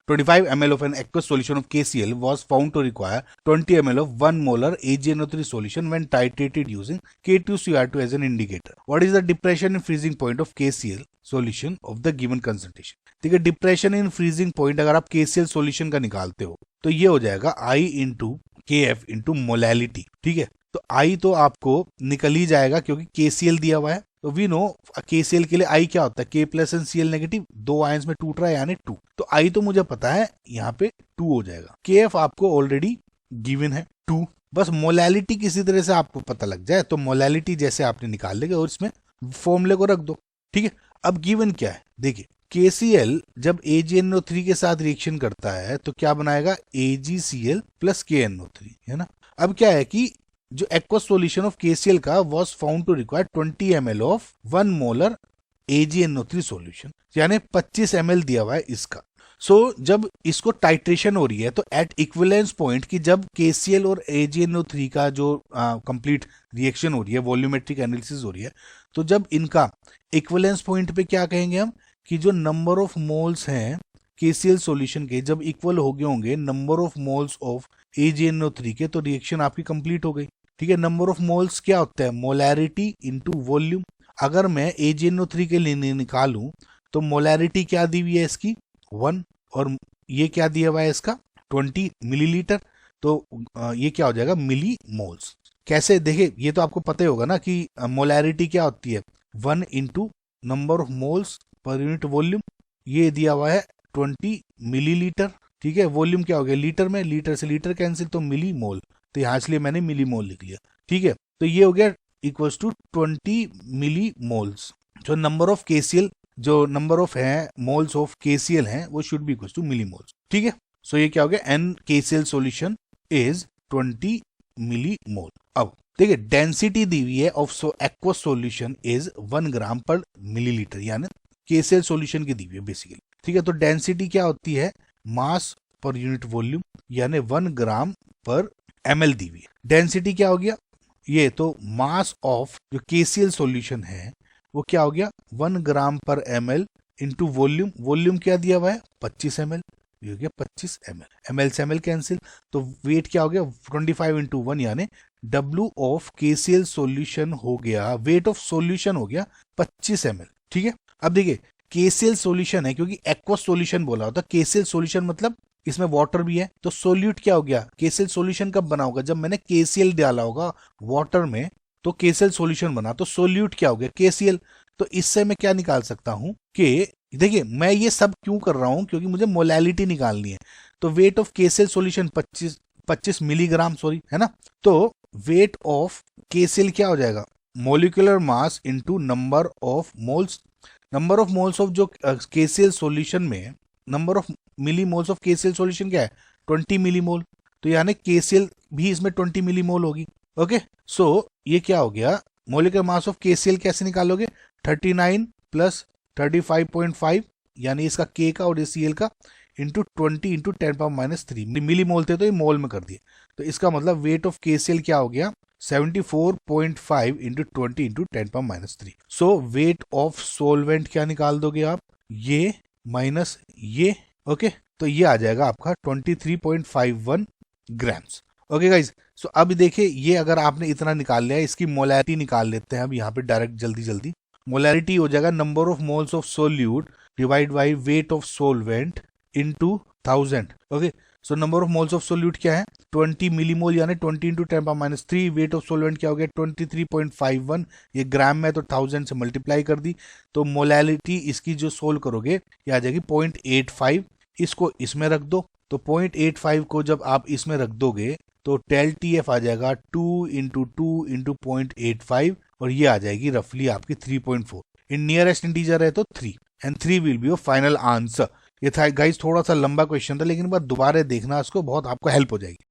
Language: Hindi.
25 ml of an aqueous solution of KCl was found to require 20 ml of 1 molar AgNO3 solution when titrated using K2Cr2 as an indicator. What is the depression in freezing point of KCl solution of the given concentration? ठीक है, डिप्रेशन इन फ्रीजिंग पॉइंट अगर आप KCl सॉल्यूशन का निकालते हो तो ये हो जाएगा I into KF into molality. ठीक है, तो I तो आपको निकल ही जाएगा क्योंकि KCl दिया हुआ है, तो वी नो KCl के लिए I क्या होता है, K plus and Cl negative, 2 ions में टूट रहा है यानी 2, तो I तो मुझे पता है यहाँ पे 2 हो जाएगा। KF आपको ऑलरेडी गिवन है 2, बस मोलैलिटी किसी तरह से आपको पता लग जाए तो मोलैलिटी जैसे आपने निकाल लेगा और इसमें फॉर्मूले को रख दो। ठीक है, अब गिवन क्या है देखिए, KCl जब AgNO3 के साथ रिएक्शन करता है तो क्या बनाएगा, AgCl प्लस KNO3, है ना। अब क्या है कि जो एक्वस सॉल्यूशन ऑफ KCl का was found to require 20 ml of 1 molar AgNO3 solution, यानी 25 ml दिया हुआ है इसका। सो जब इसको टाइट्रेशन हो रही है तो एट इक्विवेलेंस पॉइंट की जब KCl और AgNO3 का जो कंप्लीट रिएक्शन हो रही है, वॉल्यूमेट्रिक एनालिसिस हो रही है, तो जब इनका इक्विवेलेंस पॉइंट पे क्या कहेंगे हम कि जो नंबर ऑफ मोल्स हैं KCl सॉल्यूशन के जब इक्वल हो गए होंगे number of moles of AgNO3 के, तो रिएक्शन आपकी कंप्लीट हो गई। ठीक है, नंबर ऑफ मोल्स क्या होता है, मोलैरिटी इनटू वॉल्यूम। अगर मैं AgNO3 के लिए निकालूं तो मोलैरिटी क्या दी हुई है इसकी 1, और ये क्या दिया हुआ है इसका 20 मिलीलीटर, तो ये क्या हो जाएगा मिली मोल्स। कैसे देखे, ये तो आपको पता ही होगा ना कि मोलैरिटी क्या होती है 1 into number of moles per unit volume, ये दिया हुआ है 20 मिलीलीटर। ठीक है, वॉल्यूम क्या हो गया लीटर में, लीटर से लीटर कैंसिल तो मिली मोल, तो यहाँ इसलिए मैंने मिली मोल लिख लिया। ठीक है, तो ये हो गया इक्वल्स टू 20 मिली मोल्स। जो नंबर ऑफ KCl जो नंबर ऑफ है मोल्स ऑफ KCl हैं वो should be equals to milli moles. ठीक है, सो ये क्या हो गया N KCl solution is 20 milli mole. अब देखिए डेंसिटी दी हुई है of aqueous solution is 1 gram per millilitre, यानी KCl सॉल्यूशन की दी हुई है बेसिकली। ठीक है, तो डेंसिटी क्या होती है मास पर यूनिट वॉल्यूम, यानी 1 ग्राम पर ml दी हुई है। डेंसिटी क्या हो गया, ये तो मास ऑफ जो KCl सॉल्यूशन है वो क्या हो गया 1 ग्राम पर ml इंटू वॉल्यूम, वॉल्यूम क्या दिया हुआ है 25 ml, ये हो गया 25 ml, ml से ml कैंसिल, तो वेट क्या हो गया 25 इंटू 1 यानी W ऑफ KCl सॉल्यूशन हो गया, वेट ऑफ सॉल्यूशन हो गया 25 ml। ठीक है, अब देखिए KCl सॉल्यूशन है क्योंकि एक्वस सॉल्यूशन बोला होता है, KCl सॉल्यूशन मतलब इसमें वाटर भी है, तो सोल्यूट क्या हो गया KCl सॉल्यूशन कब बना होगा, जब मैंने KCl डाला होगा वाटर में तो KCl सॉल्यूशन बना, तो सोल्यूट क्या हो गया KCl। तो इससे मैं क्या निकाल सकता हूं कि देखिए मैं ये सब क्यों कर रहा हूं, क्योंकि मुझे मोलैलिटी निकालनी है, तो weight of KCl solution 25 milligram sorry, है ना। तो वेट ऑफ KCl क्या हो जाएगा molecular mass into number of moles, number of moles of जो KCl सॉल्यूशन में number of milli moles of KCl solution क्या है 20 मिली मोल, तो यानी KCl भी इसमें 20 मिली मोल होगी। ओके, सो ये क्या हो गया मोलिकुलर मास ऑफ KCl कैसे निकालोगे 39 प्लस 35.5 यानी इसका K का और Cl का इंटू 20 इंटू 10⁻³ मिली मोल थे तो ये मोल में कर दिए, तो इसका मतलब वेट ऑफ KCl क्या हो गया 74.5 into 20 into 10⁻³। So weight of solvent क्या निकाल दोगे आप, ये माइनस ये, ओके, तो ये आ जाएगा आपका 23.51 ग्राम्स। ओके गाइज, सो अब देखिए ये अगर आपने इतना निकाल लिया, इसकी मोलैरिटी निकाल लेते हैं अब यहाँ पे डायरेक्ट जल्दी। मोलैरिटी हो जाएगा number of moles of solute divide by weight of solvent into 1000। Okay, so number of moles of solute क्या है 20 मिलीमोल यानी 20 इंटू 10⁻³, वेट ऑफ सोलवेंट क्या हो गया 23.51, ये ग्राम में तो 1000 से मल्टीप्लाई कर दी, तो मोलैरिटी इसकी जो सोल्व करोगे ये आ जाएगी 0.85, इसको इसमें रख दो, तो 0.85 को जब आप इसमें रख दोगे तो डेल TF आ जाएगा 2 इंटू 2 इंटू 0.85 और ये आ जाएगी रफली आपकी 3.4, इन नियरेस्ट इंटीजर है तो 3 and 3 will be your final answer. ये था गाइस थोड़ा सा लंबा क्वेश्चन था, लेकिन बार दोबारा देखना इसको, बहुत आपको हेल्प हो जाएगी।